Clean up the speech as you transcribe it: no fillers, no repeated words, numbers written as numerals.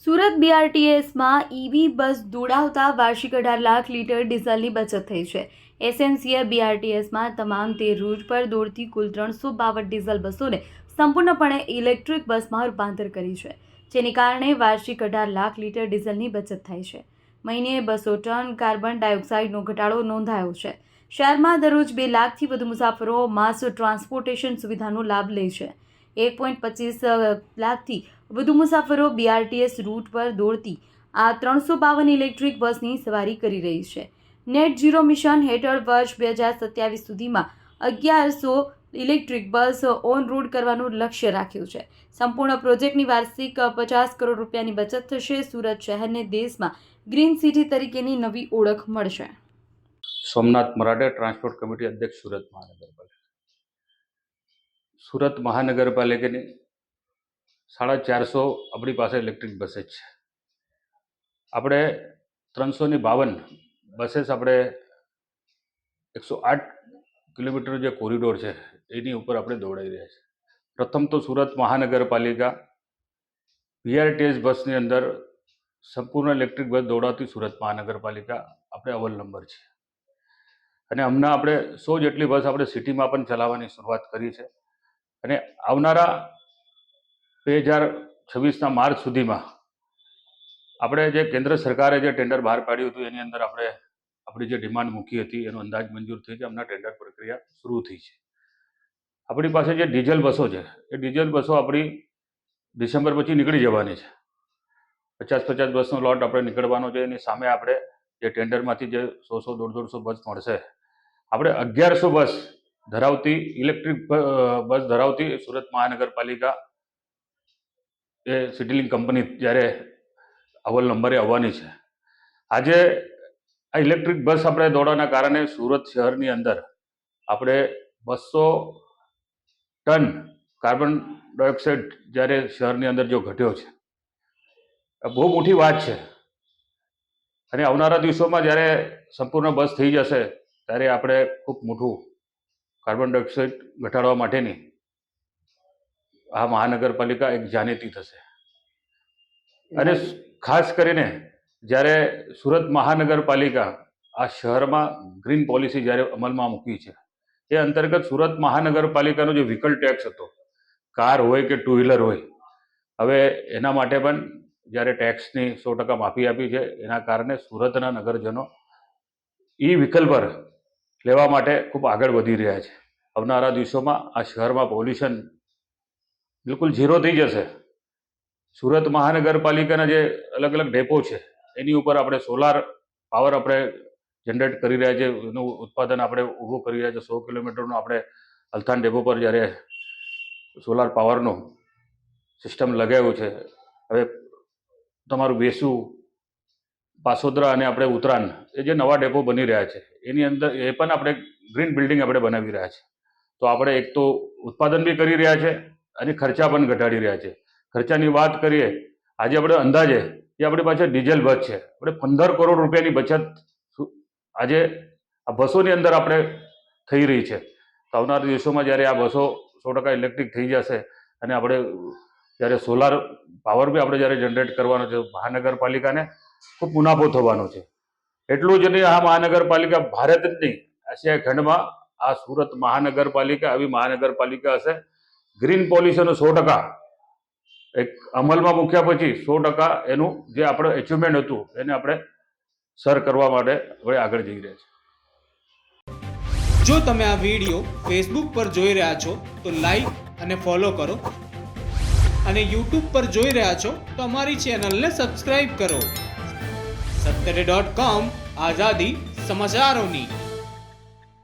Surat બીઆરટીએસમાં EV બસ દોડાવતા વાર્ષિક 18 lakh litre ડીઝલની બચત થઈ છે. એસએમસીએ બીઆરટીએસમાં તમામ 13 રૂટ પર દોડતી કુલ 352 ડીઝલ બસોને સંપૂર્ણપણે ઇલેક્ટ્રિક બસમાં રૂપાંતર કરી છે, જેને કારણે વાર્ષિક 18 લાખ લીટર ડીઝલની બચત થાય છે. મહિને 200 ટન કાર્બન ડાયોક્સાઇડનો ઘટાડો નોંધાયો છે. શહેરમાં દરરોજ 2 લાખથી વધુ મુસાફરો માસ ટ્રાન્સપોર્ટેશન સુવિધાનો લાભ લે છે. 1.25 લાખથી વધુ મુસાફરો બીઆરટીએસ રૂટ પર દોડતી આ 352 ઇલેક્ટ્રિક બસની સવારી કરી રહી છે. નેટ ઝીરો મિશન હેઠળ વર્ષ 2027 સુધીમાં 1100 ઇલેક્ટ્રિક બસ ઓન રોડ કરવાનું લક્ષ્ય રાખ્યું છે. સંપૂર્ણ પ્રોજેક્ટની વાર્ષિક 50 કરોડ રૂપિયાની બચત થશે. સુરત શહેરને દેશમાં ગ્રીન સિટી તરીકેની નવી ઓળખ મળશે. સોમનાથ મરાઠે, ટ્રાન્સપોર્ટ કમિટી અધ્યક્ષ, સુરત મહાનગરપાલિકા. સુરત મહાનગરપાલિકાની 450 આપણી પાસે ઇલેક્ટ્રિક બसेस છે. આપણે 352 બसेस આપણે 108 કિલોમીટર જે કોરિડોર છે એની ઉપર આપણે દોડાઈ રહ્યા છે. પ્રથમ તો સુરત મહાનગરપાલિકા બીઆરટીએસ બસની અંદર સંપૂર્ણ ઇલેક્ટ્રિક બસ દોડાવતી સુરત મહાનગરપાલિકા આપણે અવ્વલ નંબર છે. અને હમણાં આપણે 100 જેટલી બસ આપણે સિટીમાં પણ ચલાવવાની શરૂઆત કરી છે. અને આવનારા 2026ના માર્ચ સુધીમાં આપણે જે કેન્દ્ર સરકારે જે ટેન્ડર બહાર પાડ્યું હતું એની અંદર આપણે આપણી જે ડિમાન્ડ મૂકી હતી એનો અંદાજ મંજૂર થઈ છે. હમણાં ટેન્ડર પ્રક્રિયા શરૂ થઈ છે. આપણી પાસે જે ડીઝલ બસો છે એ ડીઝલ બસો આપણી ડિસેમ્બર પછી નીકળી જવાની છે. 50 બસનો લોટ આપણે નીકળવાનો છે. એની સામે આપણે જે ટેન્ડરમાંથી જે 100-150 બસ મળશે, આપણે 1100 બસ ધરાવતી ઇલેક્ટ્રિક બસ ધરાવતી સુરત મહાનગરપાલિકા એ સિટીલિંક કંપની જ્યારે અવ્વલ નંબરે આવવાની છે. આજે આ ઇલેક્ટ્રિક બસ આપણે દોડવાના કારણે સુરત શહેરની અંદર આપણે 200 ટન કાર્બન ડાયોક્સાઇડ જ્યારે શહેરની અંદર જો ઘટ્યો છે, બહુ મોટી વાત છે. અને આવનારા દિવસોમાં જ્યારે સંપૂર્ણ બસ થઈ જશે ત્યારે આપણે ખૂબ મોટું કાર્બન ડાયોક્સાઇડ ઘટાડવા માટેની આ મહાનગરપાલિકા એક જાણીતી થશે. અને ખાસ કરીને જ્યારે સુરત મહાનગરપાલિકા આ શહેરમાં ગ્રીન પોલિસી જ્યારે અમલમાં મૂકી છે એ અંતર્ગત સુરત મહાનગરપાલિકાનો જે વ્હીકલ ટેક્સ હતો, કાર હોય કે 2 વ્હીલર હોય, હવે એના માટે પણ જ્યારે ટેક્સની 100% માફી આપી છે. એના કારણે સુરતના નગરજનો ઈ વ્હીકલ પર લેવા માટે ખૂબ આગળ વધી રહ્યા છે. આવનારા દિવસોમાં આ શહેરમાં પોલ્યુશન બિલકુલ ઝીરો થઈ જશે. સુરત મહાનગરપાલિકાના જે અલગ અલગ ડેપો છે એની ઉપર આપણે સોલાર પાવર આપણે જનરેટ કરી રહ્યા છે. એનું ઉત્પાદન આપણે ઊભું કરી રહ્યા છે. 100 કિલોમીટરનો આપણે અલથાણ ડેપો પર જ્યારે સોલાર પાવરનું સિસ્ટમ લગાવ્યું છે. હવે તમારું વેસુ, પાસોદરા અને આપણે ઉત્તરાયણ એ જે નવા ડેપો બની રહ્યા છે એની અંદર એ પણ આપણે ગ્રીન બિલ્ડિંગ આપણે બનાવી રહ્યા છે. તો આપણે એક તો ઉત્પાદન બી કરી રહ્યા છે અને ખર્ચા પણ ઘટાડી રહ્યા છે. ખર્ચાની વાત કરીએ, આજે આપણે અંદાજે જે આપણી પાસે ડીઝલ બસ છે, આપણે 15 કરોડ રૂપિયાની બચત આજે આ બસોની અંદર આપણે થઈ રહી છે. તો આવનારા દિવસોમાં જ્યારે આ બસો 100% ઇલેક્ટ્રિક થઈ જશે અને આપણે જ્યારે સોલાર પાવર બી આપણે જ્યારે જનરેટ કરવાનો છે, મહાનગરપાલિકાને ખૂબ મુનાફો થવાનો છે. એટલું જ નહીં, આ મહાનગરપાલિકા ભારત જ નહીં, એશિયા ખંડમાં આ સુરત મહાનગરપાલિકા આવી મહાનગરપાલિકા હશે. ગ્રીન પોલિસીનો 100% એક અમલમાં મૂક્યા પછી 100% એનું જે આપણે એચિવમેન્ટ હતું એને આપણે સર કરવા માટે હવે આગળ જઈ રહ્યા છીએ. જો તમે આ વિડીયો ફેસબુક પર જોઈ રહ્યા છો તો લાઈક અને ફોલો કરો, અને યુટ્યુબ પર જોઈ રહ્યા છો તો અમારી ચેનલને સબસ્ક્રાઇબ કરો. સત્તરે.com, આઝાદી સમાચારોની.